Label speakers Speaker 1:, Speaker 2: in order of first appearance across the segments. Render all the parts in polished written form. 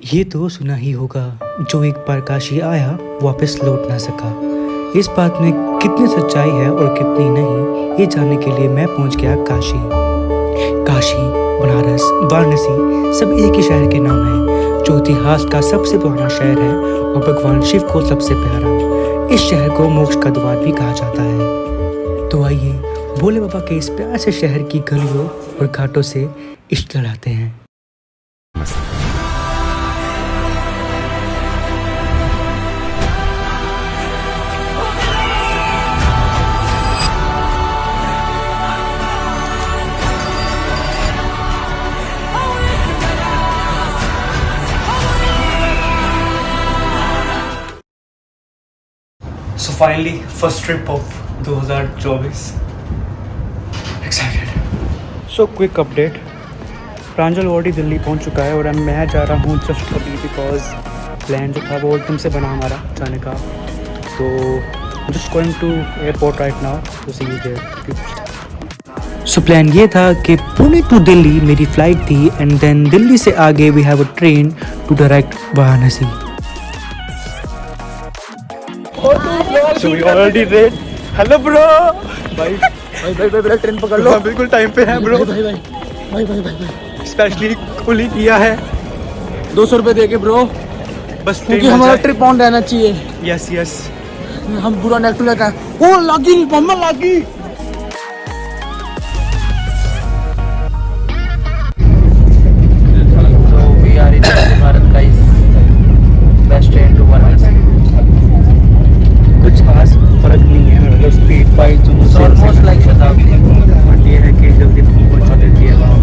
Speaker 1: ये तो सुना ही होगा, जो एक बार काशी आया वापस लौट ना सका। इस बात में कितनी सच्चाई है और कितनी नहीं, ये जानने के लिए मैं पहुंच गया काशी। काशी, बनारस, वाराणसी सब एक ही शहर के नाम हैं, जो इतिहास का सबसे पुराना शहर है और भगवान शिव को सबसे प्यारा। इस शहर को मोक्ष का द्वार भी कहा जाता है। तो आइए भोले बाबा के इस प्यारे से शहर की गलियों और घाटों से इश्क लड़ाते हैं। So finally, first trip of 2024. Excited. So quick update. Pranjal already Delhi पहुंच चुका है और अब मैं जा रहा हूं जस्ट अभी, बिकॉज प्लान जो था वो एकदम से बना हमारा जाने का। तो just going to airport right now to see you there. So plan ये था कि पुणे टू दिल्ली मेरी फ़्लाइट थी एंड देन दिल्ली से आगे we have a train to direct Varanasi. So we already read. Hello bro. भाई ट्रेन पकड़ लो, बिल्कुल टाइम पे है ब्रो। भाई स्पेशली कुली किया है
Speaker 2: 200 रुपये दे के ब्रो,
Speaker 1: बस
Speaker 2: क्योंकि हमारा ट्रिप ऑन रहना चाहिए।
Speaker 1: यस यस,
Speaker 2: हम पूरा नेक्स्ट लेकर आए। ओ लागी मम्मा लागी। तो वी आर इन भारत का बेस्ट ट्रेन टू वाराणसी।
Speaker 1: कुछ खास फर्क नहीं है, मतलब स्पीड वाइज जो
Speaker 2: ऑलमोस्ट लाइक शताब्दी।
Speaker 1: बट ये है कि जल्दी पहुंचा देती है वहाँ।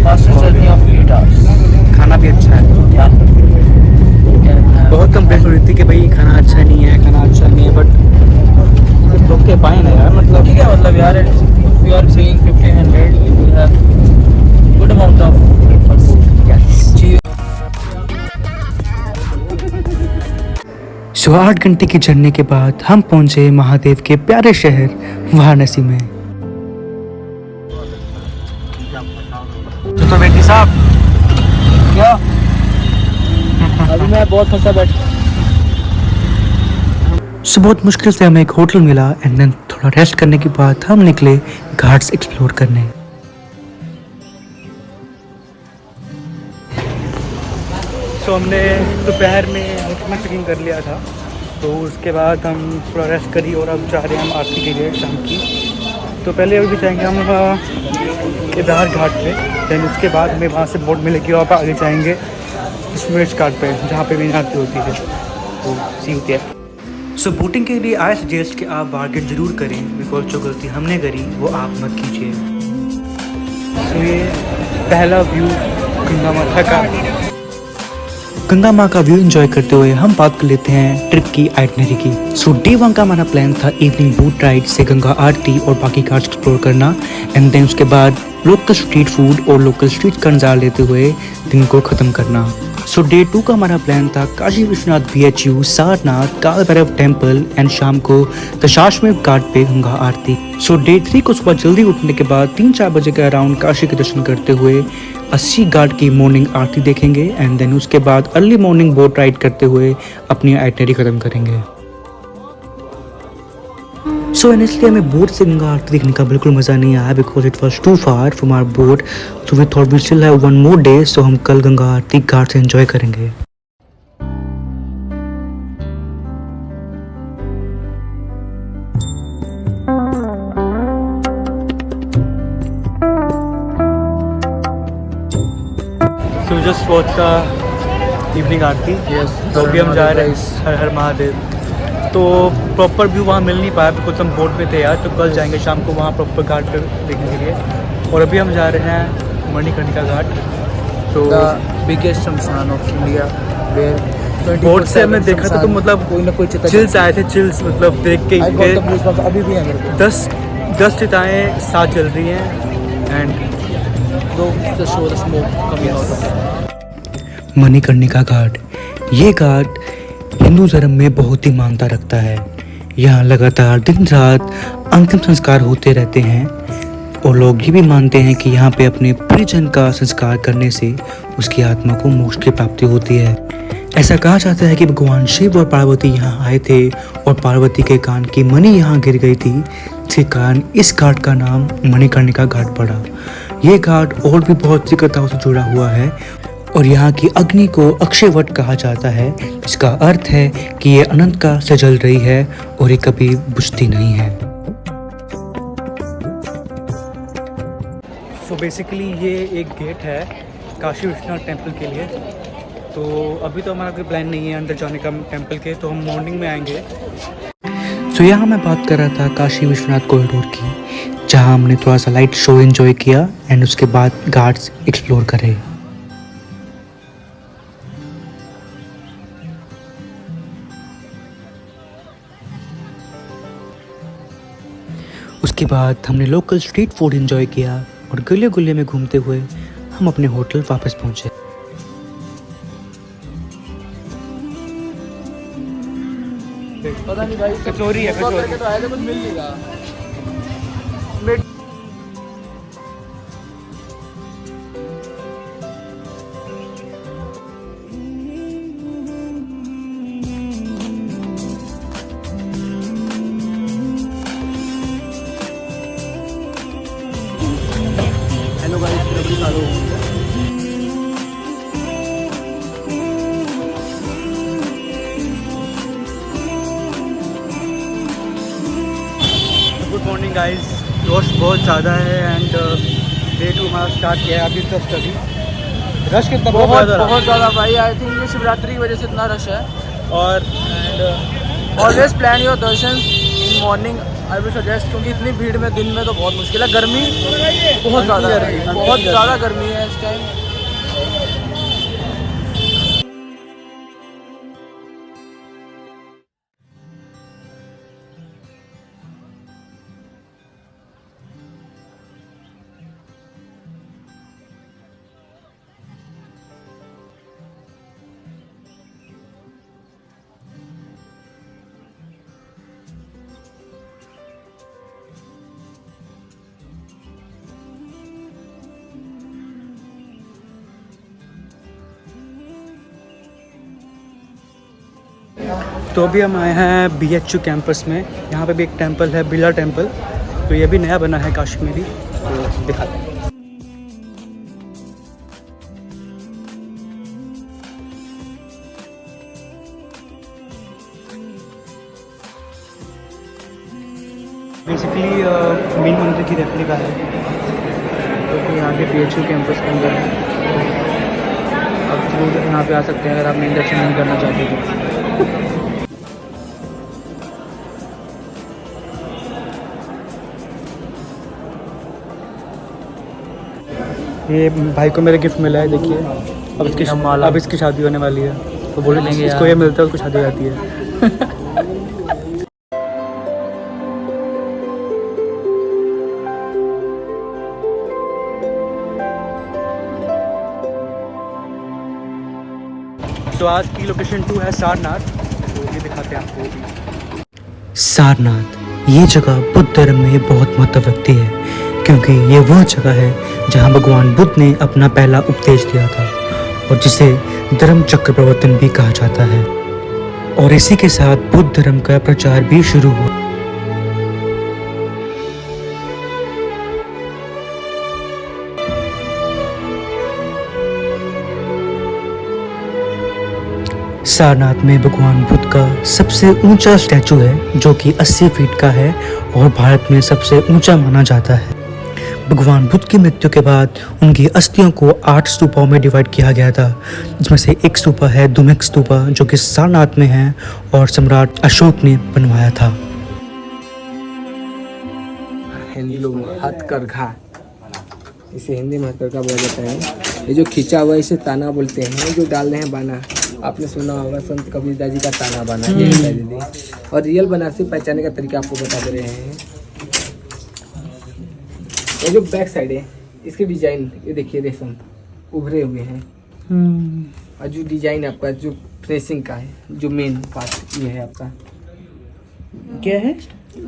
Speaker 2: Fastest journey of 8 hours.
Speaker 1: खाना भी अच्छा है। बहुत कंप्लेंट हो रही थी कि भाई खाना अच्छा नहीं है, खाना अच्छा नहीं है, बट कुछ लोग के पाए ना यार, मतलब
Speaker 2: ठीक है, मतलब यार if you are paying 1500 you will have good amount of food.
Speaker 1: सो 8 घंटे की जर्नी के बाद हम पहुंचे महादेव के प्यारे शहर वाराणसी में। तो बेटी साहब
Speaker 2: क्या अभी मैं बहुत फंसा बैठ।
Speaker 1: सो बहुत मुश्किल से हमें एक होटल मिला एंड देन थोड़ा रेस्ट करने के बाद हम निकले घाट्स एक्सप्लोर करने। सो हमने दोपहर में अपना चेकिंग कर लिया था, तो उसके बाद हम थोड़ा रेस्ट करी और अब जा रहे हैं हम आरती के लिए शाम की। तो पहले अभी जाएंगे हम केदार घाट पे, देन उसके बाद हमें वहाँ से बोट मिलेगी और आप आगे जाएंगे स्मृत घाट पे, जहाँ पे मेरी आरती होती है। तो सी होती है। सो बोटिंग के लिए आई सजेस्ट कि आप बार्गेन जरूर करें, बिकॉज जो गलती हमने करी वो आप मत कीजिए। सो ये पहला व्यू गंगा माता का। गंगा माँ का व्यू एंजॉय करते हुए हम बात कर लेते हैं ट्रिप की आइटनरी की। सो डे 1 का हमारा प्लान था इवनिंग बोट राइड से गंगा आरती और बाकी घाट एक्सप्लोर करना एंड देन उसके बाद लोकल स्ट्रीट फूड और लोकल स्ट्रीट का नज़ारा लेते हुए दिन को ख़त्म करना। सो डे 2 का हमारा प्लान था काशी विश्वनाथ BHU, सारनाथ, काल भैरव टेम्पल एंड शाम को दशाश्वमेध घाट पे गंगा आरती। सो डे 3 को सुबह जल्दी उठने के बाद 3-4 बजे के अराउंड काशी के दर्शन करते हुए 80 घाट की मॉर्निंग आरती देखेंगे एंड देन उसके बाद अर्ली मॉर्निंग बोट राइड करते हुए अपनी आइटनरी ख़त्म करेंगे। सो इसलिए हमें बोट से गंगा आरती देखने का बिल्कुल मज़ा नहीं आया, because it was too far from our boat. So we thought we still have 1 more day, so हम कल गंगा आरती घाट से एंजॉय करेंगे। So just watch the evening aarti.
Speaker 2: Yes,
Speaker 1: तो अभी हम जा रहे हैं हर हर महादेव। तो प्रॉपर व्यू वहाँ मिल नहीं पाया बिकॉज हम बोट पे थे यार, तो कल जाएंगे शाम को वहाँ प्रॉपर घाट पे देखने के लिए। और अभी हम जा रहे हैं मणिकर्णिका घाट। तो
Speaker 2: बिगेस्ट शमशान ऑफ इंडिया, वेयर
Speaker 1: बोट से हमने देखा था तो मतलब
Speaker 2: कोई ना कोई
Speaker 1: चिल्स आए थे, चिल्स मतलब देख के
Speaker 2: अभी भी है मेरे को।
Speaker 1: 10 चिताएँ साथ जल रही हैं एंड मणिकर्णिका घाट। ये घाट हिंदू धर्म में बहुत ही मान्यता रखता है। यहाँ लगातार दिन रात अंतिम संस्कार होते रहते हैं और लोग ये भी मानते हैं कि यहाँ पे अपने प्रियजन का संस्कार करने से उसकी आत्मा को मोक्ष की प्राप्ति होती है। ऐसा कहा जाता है कि भगवान शिव और पार्वती यहाँ आए थे और पार्वती के कान की मणि यहाँ गिर गई थी, जिसके कारण इस घाट का नाम मणिकर्णिका घाट पड़ा। ये घाट और भी बहुत सी कथाओं से जुड़ा हुआ है और यहाँ की अग्नि को अक्षयवट कहा जाता है, जिसका अर्थ है कि ये अनंत काल से जल रही है और ये कभी बुझती नहीं है। सो बेसिकली ये एक गेट है काशी विश्वनाथ टेम्पल के लिए। तो अभी तो हमारा कोई प्लान नहीं है अंदर जाने का टेम्पल के, तो हम मॉर्निंग में आएंगे। तो यहाँ मैं बात कर रहा था काशी विश्वनाथ कॉरिडोर की, जहाँ हमने थोड़ा सा लाइट शो एंजॉय किया एंड उसके बाद घाट्स एक्सप्लोर करे। उसके बाद हमने लोकल स्ट्रीट फूड एंजॉय किया और गले गुले में घूमते हुए हम अपने होटल वापस पहुंचे।
Speaker 2: पता नहीं भाई,
Speaker 1: कचौरी है, कचौरी।
Speaker 2: करके तो आए थे, कुछ मिल नहीं रहा। हेलो गाइस, रबड़ी खा लो।
Speaker 1: गुड मॉर्निंग गाइस, जोश बहुत ज़्यादा है एंड डे 2 हमारा स्टार्ट किया है अभी जस्ट अभी। रश कितना
Speaker 2: बहुत ज़्यादा भाई, आई थिंक ये शिवरात्रि की वजह से इतना रश है।
Speaker 1: और
Speaker 2: always plan your Darshan in morning, I will suggest, क्योंकि इतनी भीड़ में दिन में तो बहुत मुश्किल है। गर्मी बहुत ज़्यादा है, बहुत ज़्यादा गर्मी है इस टाइम।
Speaker 1: तो अभी हम आए हैं BHU कैंपस में। यहाँ पे भी एक टेंपल है, बिरला टेंपल। तो ये भी नया बना है काशी में भी, तो दिखाते हैं। बेसिकली मेन मंदिर की रेप्लिका है, तो कि यहाँ के BHU कैंपस के अंदर है। अब लोग यहाँ पे आ सकते हैं अगर आप मेन दर्शन नहीं करना चाहते तो। ये भाई को मेरा गिफ्ट मिला है, देखिए। अब इसकी शादी होने वाली है, तो बोले इसको ये मिलता है, उसको शादी हो जाती है। तो आज की लोकेशन 2 है सारनाथ, तो ये दिखाते हैं आपको। सारनाथ ये जगह बुद्ध धर्म में बहुत महत्व रखती है, क्योंकि ये वह जगह है जहाँ भगवान बुद्ध ने अपना पहला उपदेश दिया था और जिसे धर्म चक्र प्रवर्तन भी कहा जाता है। और इसी के साथ बुद्ध धर्म का प्रचार भी शुरू हुआ। सारनाथ में भगवान बुद्ध का सबसे ऊंचा स्टैचू है, जो कि 80 फीट का है और भारत में सबसे ऊंचा माना जाता है। भगवान बुद्ध की मृत्यु के बाद उनकी अस्थियों को 8 स्तूपों में डिवाइड किया गया था, जिसमें से एक स्तूपा है दुमिक स्तूपा, जो कि सारनाथ में है और सम्राट अशोक ने बनवाया था।
Speaker 3: हिंदी लोग हथकरघा, इसे हिंदी में हथकरघा बोला जाता है। ये जो खींचा हुआ इसे ताना बोलते हैं, जो डाल रहे हैं बाना। आपने सुना होगा संत कबीरदास जी का ताना बाना, ये बता दीजिए। और रियल बनारसी पहचानने का तरीका आपको बता दे रहे हैं। ये जो बैक साइड है, इसकी डिजाइन ये देखिए, रेशम उभरे हुए हैं। और जो डिजाइन आपका जो फिनिशिंग का है, जो मेन पार्ट ये है आपका,
Speaker 1: क्या है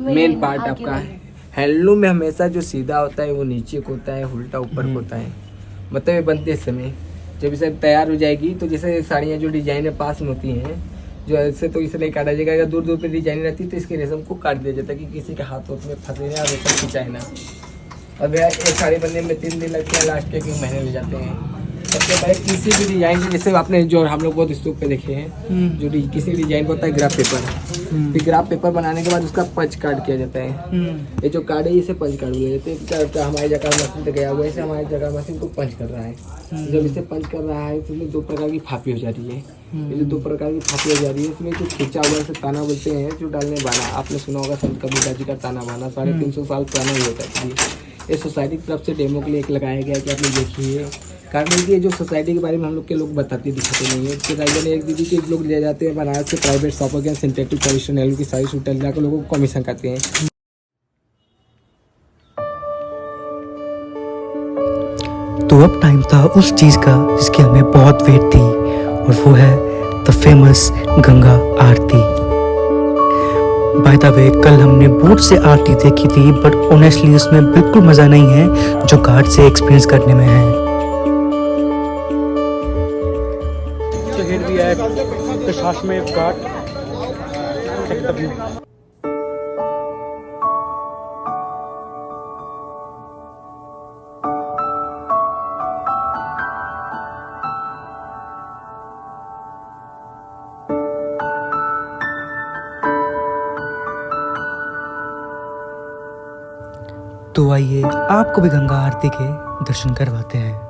Speaker 3: मेन पार्ट आपका है हैंडलूम में हमेशा जो सीधा होता है वो नीचे को होता है, उल्टा ऊपर को होता है। मतलब ये बनते समय जब इसे तैयार हो जाएगी तो जैसे साड़ियाँ जो डिजाइन पास में होती हैं, जो ऐसे तो इसे नहीं काटा जाएगा। अगर दूर दूर पे डिजाइन रहती है तो इसके रेशम को काट दिया जाता है कि किसी के हाथों में फंसे ना, रेशम खिंचाए ना। अब एक साड़ी बनने में 3 दिन लगते हैं, लास्ट के 1 महीने ले जाते हैं। सबसे पहले किसी भी डिजाइन जैसे आपने जो हम लोग बहुत स्टोव पे देखे हैं, जो किसी डिजाइन को होता है ग्राफ पेपर। फिर ग्राफ पेपर बनाने के बाद उसका पंच कार्ड किया जाता है। ये जो कार्ड है इसे पंच कार्ड बोला जाता है। हमारी जगह मशीन पे गया हुआ है, इसे हमारी जगह मशीन को पंच कर रहा है। जब इसे पंच कर रहा है तो इसमें 2 प्रकार की फापी हो जा रही है। ये जो 2 प्रकार की फापी हो जा रही है इसमें जो खींचा हुआ है ताना बोलते हैं, जो डालने बाना। आपने सुना होगा संत कबीर जी का ताना बाना 350 साल पुराना ही होता है। ये सोसाइटी की तरफ से डेमो के लिए एक लगाया गया कि आप लोग देखिए। कारण ये जो सोसाइटी के बारे में हम लोग के लोग बताते दिखाते नहीं है। तो राइजन एक दीदी के लोग ले जाते हैं बनारस से प्राइवेट शॉप के सिंथेटिक पॉलिस्टर एलू की सारी सूट ला के लोगों को कमीशन करते हैं।
Speaker 1: तो अब टाइम था उस चीज़ का जिसकी हमें बहुत वेट थी, और वो है the famous Ganga Aarti. By the way, कल हमने बोट से आरती देखी थी, बट ऑनेस्टली उसमें बिल्कुल मज़ा नहीं है जो घाट से एक्सपीरियंस करने में है। तो here we are Dashashwamedh Ghat. Check the view. तो आइए आपको भी गंगा आरती के दर्शन करवाते हैं।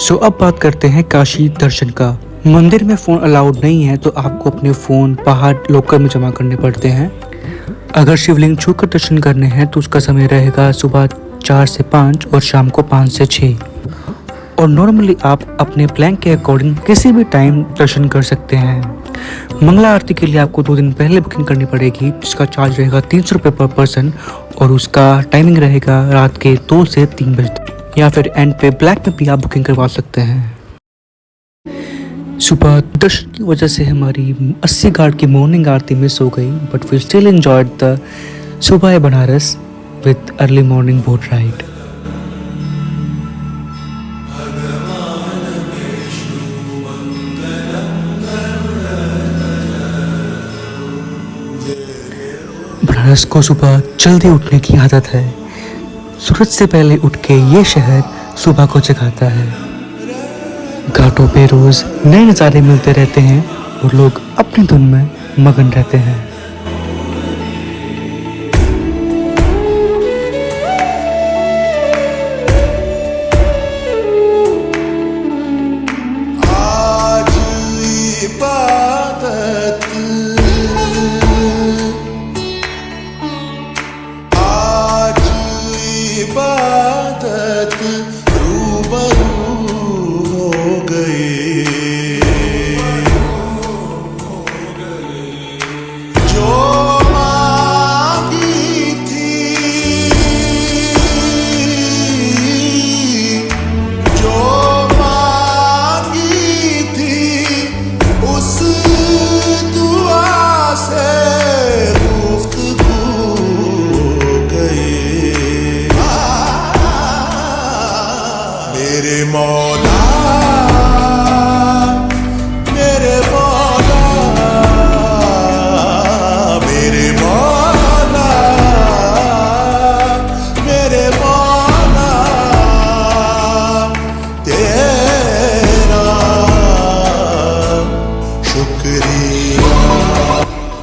Speaker 1: सो अब बात करते हैं काशी दर्शन का। मंदिर में फ़ोन अलाउड नहीं है, तो आपको अपने फ़ोन बाहर लॉकर में जमा करने पड़ते हैं। अगर शिवलिंग छूकर दर्शन करने हैं तो उसका समय रहेगा सुबह 4 से 5 और शाम को 5 से 6। और नॉर्मली आप अपने प्लान के अकॉर्डिंग किसी भी टाइम दर्शन कर सकते हैं। मंगला आरती के लिए आपको 2 दिन पहले बुकिंग करनी पड़ेगी, जिसका चार्ज रहेगा 300 रुपये पर पर्सन, और उसका टाइमिंग रहेगा रात के 2 से 3 बजे तक। या फिर एंड पे ब्लैक में भी आप बुकिंग करवा सकते हैं। सुबह दर्शन की वजह से हमारी 80 घाट की मॉर्निंग आरती मिस हो गई, but we still enjoyed the सुबह Banaras with early morning boat ride. Banaras को सुबह जल्दी उठने की आदत है। सूरज से पहले उठ के ये शहर सुबह को जगाता है। घाटों पे रोज नए नज़ारे मिलते रहते हैं और लोग अपनी धुन में मगन रहते हैं।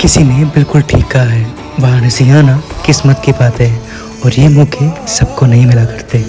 Speaker 1: किसी ने बिल्कुल ठीक कहा है, वाराणसी आना किस्मत की बात है और ये मौके सबको नहीं मिला करते।